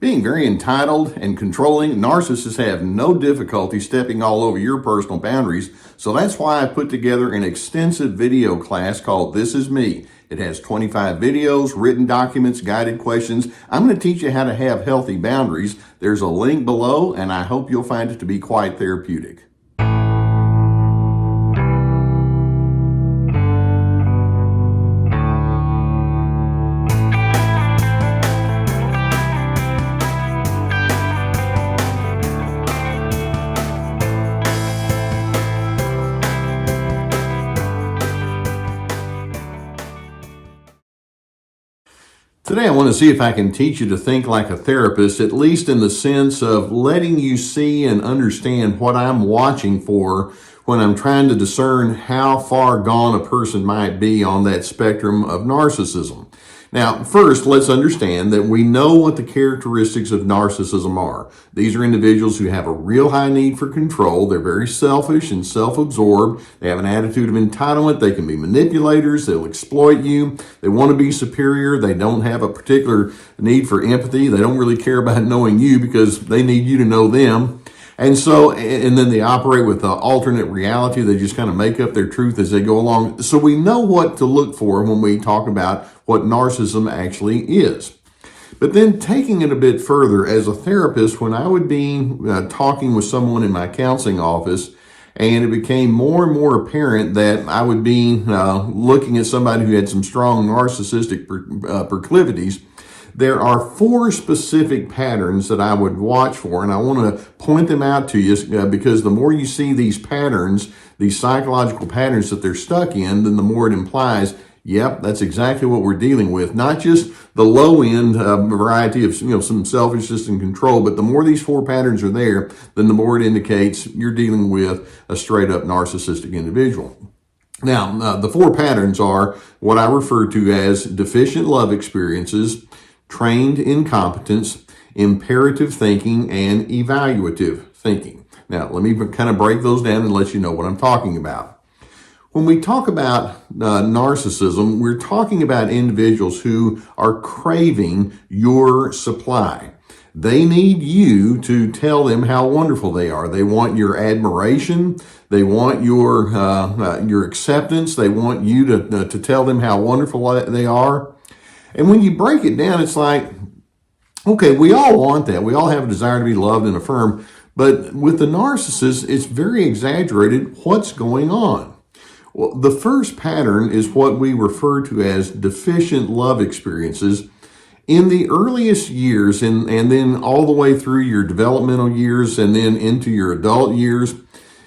Being very entitled and controlling, narcissists have no difficulty stepping all over your personal boundaries. So that's why I put together an extensive video class called This Is Me. It has 25 videos, written documents, guided questions. I'm going to teach you how to have healthy boundaries. There's a link below, and I hope you'll find it to be quite therapeutic. Today I want to see if I can teach you to think like a therapist, at least in the sense of letting you see and understand what I'm watching for when I'm trying to discern how far gone a person might be on that spectrum of narcissism. Now, first, let's understand that we know what the characteristics of narcissism are. These are individuals who have a real high need for control. They're very selfish and self-absorbed. They have an attitude of entitlement. They can be manipulators. They'll exploit you. They want to be superior. They don't have a particular need for empathy. They don't really care about knowing you because they need you to know them. And then they operate with alternate reality. They just kind of make up their truth as they go along. So we know what to look for when we talk about what narcissism actually is. But then taking it a bit further, as a therapist, when I would be talking with someone in my counseling office, and it became more and more apparent that I would be looking at somebody who had some strong narcissistic proclivities, there are 4 specific patterns that I would watch for, and I want to point them out to you because the more you see these patterns, these psychological patterns that they're stuck in, then the more it implies, yep, that's exactly what we're dealing with. Not just the low-end variety of some selfishness and control, but the more these 4 patterns are there, then the more it indicates you're dealing with a straight-up narcissistic individual. Now, the 4 patterns are what I refer to as deficient love experiences, trained incompetence, imperative thinking, and evaluative thinking. Now, let me kind of break those down and let you know what I'm talking about. When we talk about narcissism, we're talking about individuals who are craving your supply. They need you to tell them how wonderful they are. They want your admiration. They want your acceptance. They want you to tell them how wonderful they are. And when you break it down, it's like, okay, we all want that. We all have a desire to be loved and affirmed. But with the narcissist, it's very exaggerated what's going on. Well, the first pattern is what we refer to as deficient love experiences. In the earliest years, and then all the way through your developmental years and then into your adult years,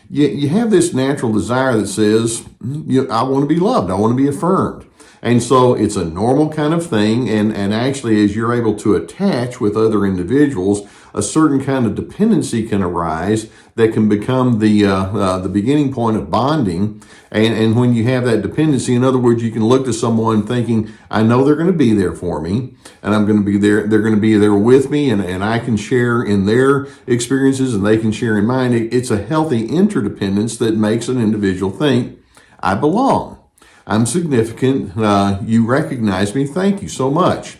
you have this natural desire that says, I want to be loved. I want to be affirmed. And so it's a normal kind of thing, and actually as you're able to attach with other individuals, a certain kind of dependency can arise that can become the beginning point of bonding. And when you have that dependency, in other words, you can look to someone thinking, I know they're going to be there for me, and I'm going to be there. They're going to be there with me, and I can share in their experiences, and they can share in mine. It's a healthy interdependence that makes an individual think, I belong. I'm significant. You recognize me. Thank you so much.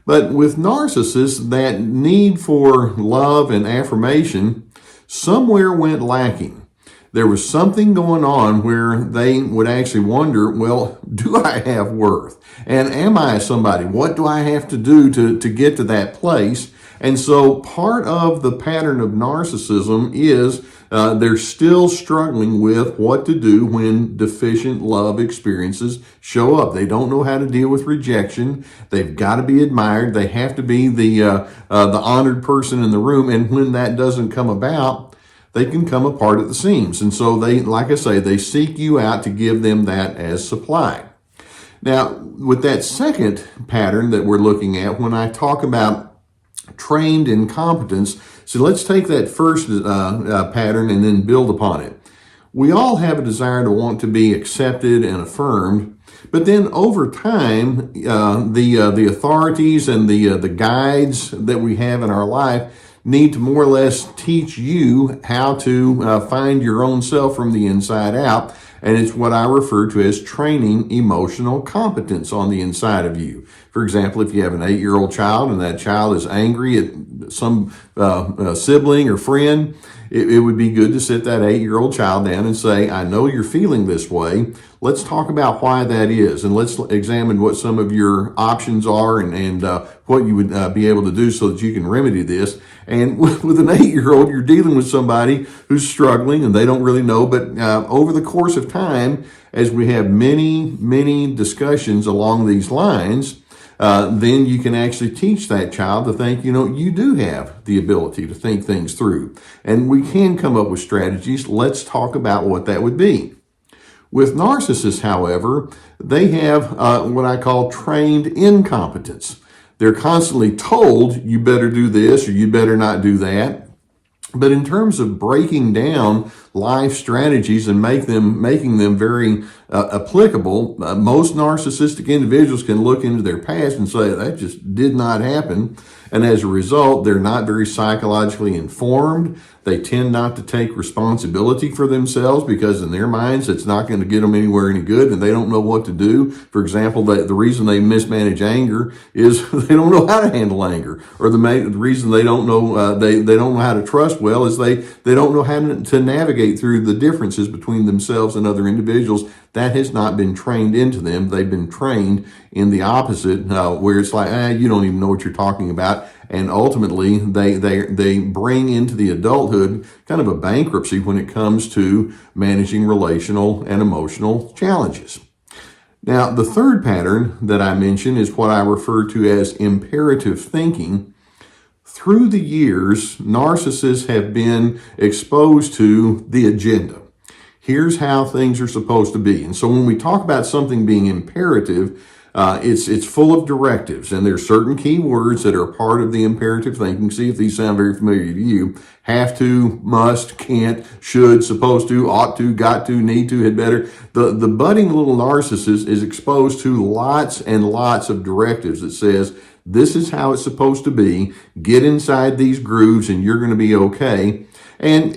But with narcissists, that need for love and affirmation somewhere went lacking. There was something going on where they would actually wonder, well, do I have worth? And am I somebody? What do I have to do to get to that place? And so part of the pattern of narcissism is they're still struggling with what to do when deficient love experiences show up. They don't know how to deal with rejection. They've got to be admired. They have to be the honored person in the room. And when that doesn't come about, they can come apart at the seams. And so they, like I say, they seek you out to give them that as supply. Now, with that second pattern that we're looking at, when I talk about trained incompetence, so let's take that first pattern and then build upon it. We all have a desire to want to be accepted and affirmed, but then over time, the authorities and the guides that we have in our life need to more or less teach you how to find your own self from the inside out. And it's what I refer to as training emotional competence on the inside of you. For example, if you have an 8-year-old child and that child is angry at some sibling or friend, it would be good to sit that 8-year-old child down and say, I know you're feeling this way. Let's talk about why that is, and let's examine what some of your options are and what you would be able to do so that you can remedy this. And with an 8-year-old, you're dealing with somebody who's struggling and they don't really know. But over the course of time, as we have many discussions along these lines, then you can actually teach that child to think, you do have the ability to think things through. And we can come up with strategies. Let's talk about what that would be. With narcissists, however, they have what I call trained incompetence. They're constantly told, you better do this or you better not do that. But in terms of breaking down life strategies and making them very applicable, most narcissistic individuals can look into their past and say, that just did not happen. And as a result, they're not very psychologically informed. They tend not to take responsibility for themselves because in their minds, it's not going to get them anywhere any good and they don't know what to do. For example, the reason they mismanage anger is they don't know how to handle anger. Or the reason they don't know they don't know how to trust well is they don't know how to navigate through the differences between themselves and other individuals. That has not been trained into them. They've been trained in the opposite, where it's like, you don't even know what you're talking about. And ultimately, they bring into the adulthood kind of a bankruptcy when it comes to managing relational and emotional challenges. Now, the third pattern that I mentioned is what I refer to as imperative thinking. Through the years, narcissists have been exposed to the agenda. Here's how things are supposed to be. And so when we talk about something being imperative, it's full of directives, and there's certain key words that are part of the imperative thinking. See if these sound very familiar to you. Have to, must, can't, should, supposed to, ought to, got to, need to, had better. The budding little narcissist is exposed to lots and lots of directives that says, this is how it's supposed to be. Get inside these grooves and you're going to be okay. And,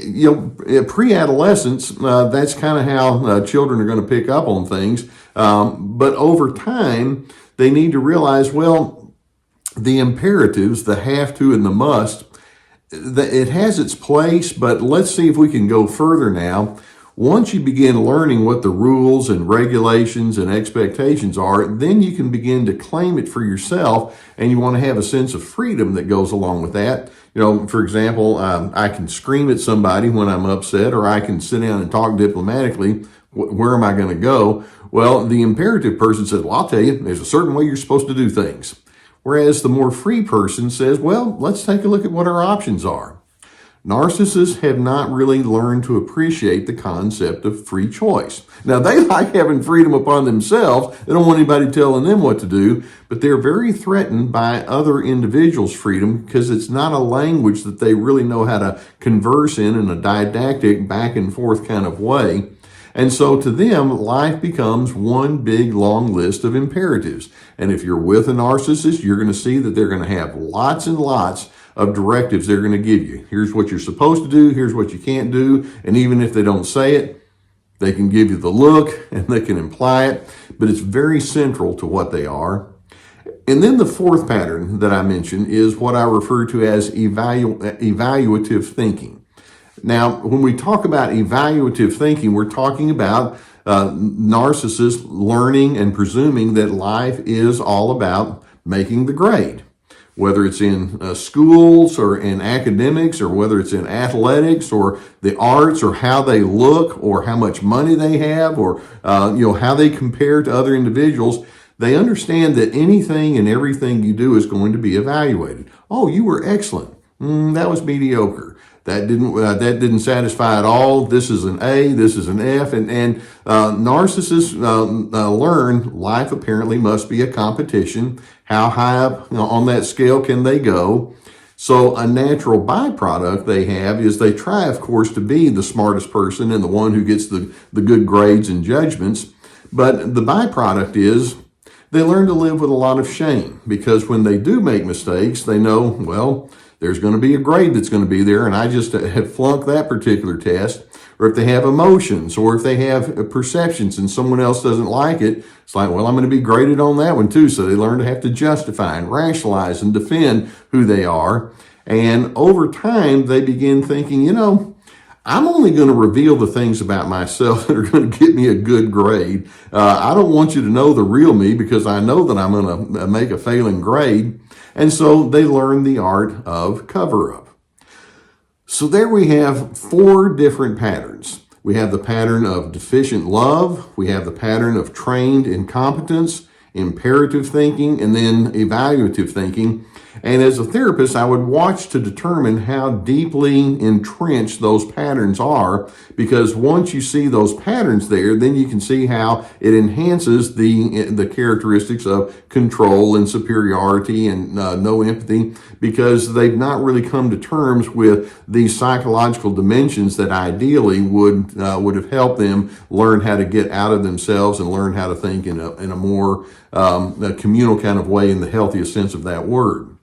pre-adolescence, that's kind of how children are going to pick up on things. But over time, they need to realize, well, the imperatives, the have to and the must, it has its place, but let's see if we can go further now. Once you begin learning what the rules and regulations and expectations are, then you can begin to claim it for yourself, and you want to have a sense of freedom that goes along with that. For example, I can scream at somebody when I'm upset, or I can sit down and talk diplomatically. Where am I going to go? Well, the imperative person says, well, I'll tell you, there's a certain way you're supposed to do things. Whereas the more free person says, well, let's take a look at what our options are. Narcissists have not really learned to appreciate the concept of free choice. Now, they like having freedom upon themselves. They don't want anybody telling them what to do, but they're very threatened by other individuals' freedom because it's not a language that they really know how to converse in a didactic back and forth kind of way. And so to them, life becomes one big long list of imperatives. And if you're with a narcissist, you're going to see that they're going to have lots and lots of directives they're going to give you. Here's what you're supposed to do. Here's what you can't do. And even if they don't say it, they can give you the look and they can imply it, but it's very central to what they are. And then the fourth pattern that I mentioned is what I refer to as evaluative thinking. Now, when we talk about evaluative thinking, we're talking about narcissists learning and presuming that life is all about making the grade. Whether it's in schools or in academics, or whether it's in athletics or the arts, or how they look, or how much money they have, or how they compare to other individuals, they understand that anything and everything you do is going to be evaluated. Oh, you were excellent. That was mediocre. That didn't satisfy at all. This is an A. This is an F. And narcissists learn life apparently must be a competition. How high up on that scale can they go? So a natural byproduct they have is they try, of course, to be the smartest person and the one who gets the good grades and judgments. But the byproduct is they learn to live with a lot of shame, because when they do make mistakes, they know, well, there's going to be a grade that's going to be there, and I just had flunked that particular test. or if they have emotions, or if they have perceptions and someone else doesn't like it, it's like, well, I'm going to be graded on that one too. So they learn to have to justify and rationalize and defend who they are. And over time, they begin thinking, I'm only going to reveal the things about myself that are going to get me a good grade. I don't want you to know the real me because I know that I'm going to make a failing grade. And so they learn the art of cover-up. So there we have 4 different patterns. We have the pattern of deficient love. We have the pattern of trained incompetence, imperative thinking, and then evaluative thinking. And as a therapist, I would watch to determine how deeply entrenched those patterns are, because once you see those patterns there, then you can see how it enhances the characteristics of control and superiority and no empathy, because they've not really come to terms with these psychological dimensions that ideally would have helped them learn how to get out of themselves and learn how to think in a more a communal kind of way in the healthiest sense of that word.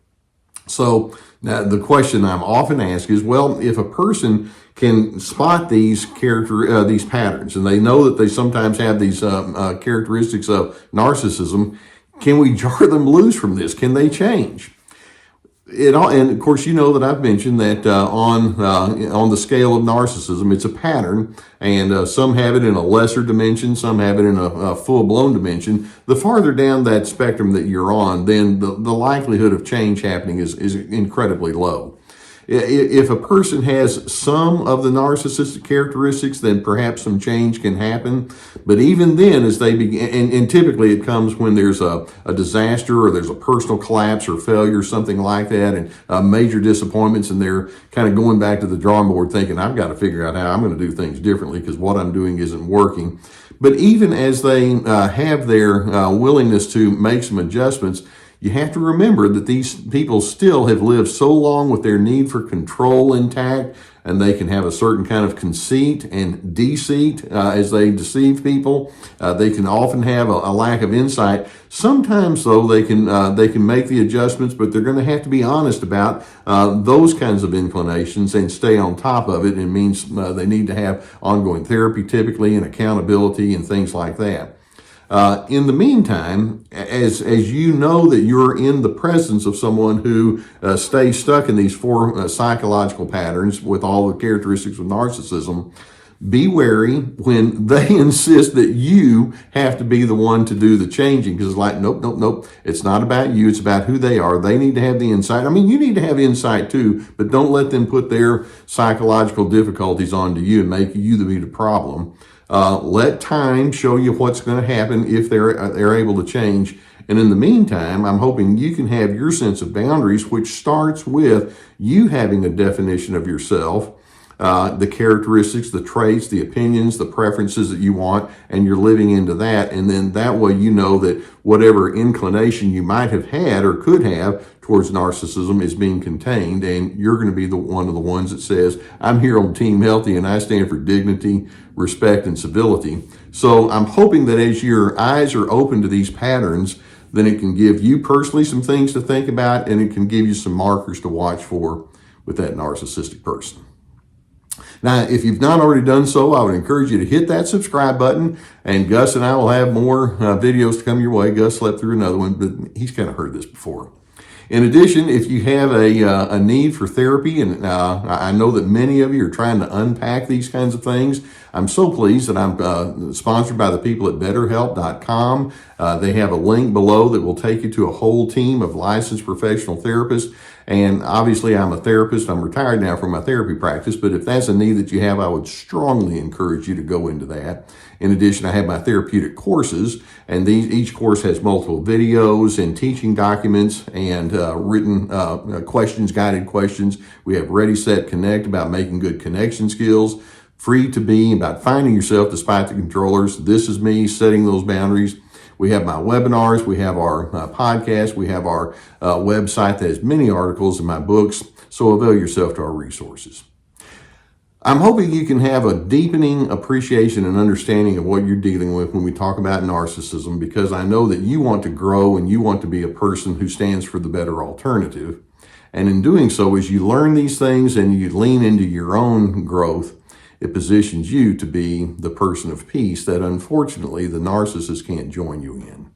So now the question I'm often asked is, well, if a person can spot these patterns, and they know that they sometimes have these characteristics of narcissism, can we jar them loose from this? Can they change? And of course, that I've mentioned that on the scale of narcissism, it's a pattern, and some have it in a lesser dimension, some have it in a full-blown dimension. The farther down that spectrum that you're on, then the likelihood of change happening is incredibly low. If a person has some of the narcissistic characteristics, then perhaps some change can happen. But even then, as they begin, and typically it comes when there's a disaster or there's a personal collapse or failure, something like that, and major disappointments, and they're kind of going back to the drawing board thinking, I've got to figure out how I'm going to do things differently because what I'm doing isn't working. But even as they have their willingness to make some adjustments, you have to remember that these people still have lived so long with their need for control intact, and they can have a certain kind of conceit and deceit as they deceive people. They can often have a lack of insight. Sometimes, though, they can make the adjustments, but they're going to have to be honest about those kinds of inclinations and stay on top of it. It means they need to have ongoing therapy, typically, and accountability and things like that. In the meantime, as you know that you're in the presence of someone who stays stuck in these 4 psychological patterns with all the characteristics of narcissism, be wary when they insist that you have to be the one to do the changing, because it's like, nope. It's not about you. It's about who they are. They need to have the insight. I mean, you need to have insight too, but don't let them put their psychological difficulties onto you and make you be the problem. Let time show you what's going to happen if they're able to change. And in the meantime, I'm hoping you can have your sense of boundaries, which starts with you having a definition of yourself, the characteristics, the traits, the opinions, the preferences that you want, and you're living into that. And then that way you know that whatever inclination you might have had or could have towards narcissism is being contained, and you're going to be one of the ones that says, I'm here on Team Healthy and I stand for dignity, respect, and civility. So I'm hoping that as your eyes are open to these patterns, then it can give you personally some things to think about, and it can give you some markers to watch for with that narcissistic person. Now, if you've not already done so, I would encourage you to hit that subscribe button, and Gus and I will have more videos to come your way. Gus slept through another one, but he's kind of heard this before. In addition, if you have a need for therapy, and I know that many of you are trying to unpack these kinds of things, I'm so pleased that I'm sponsored by the people at BetterHelp.com. They have a link below that will take you to a whole team of licensed professional therapists. And obviously, I'm a therapist. I'm retired now from my therapy practice. But if that's a need that you have, I would strongly encourage you to go into that. In addition, I have my therapeutic courses, and each course has multiple videos and teaching documents and written questions, guided questions. We have Ready, Set, Connect about making good connection skills. Free to Be about finding yourself despite the controllers. This is me setting those boundaries. We have my webinars, we have our podcast, we have our website that has many articles and my books, so avail yourself to our resources. I'm hoping you can have a deepening appreciation and understanding of what you're dealing with when we talk about narcissism, because I know that you want to grow and you want to be a person who stands for the better alternative. And in doing so, as you learn these things and you lean into your own growth, it positions you to be the person of peace that unfortunately the narcissist can't join you in.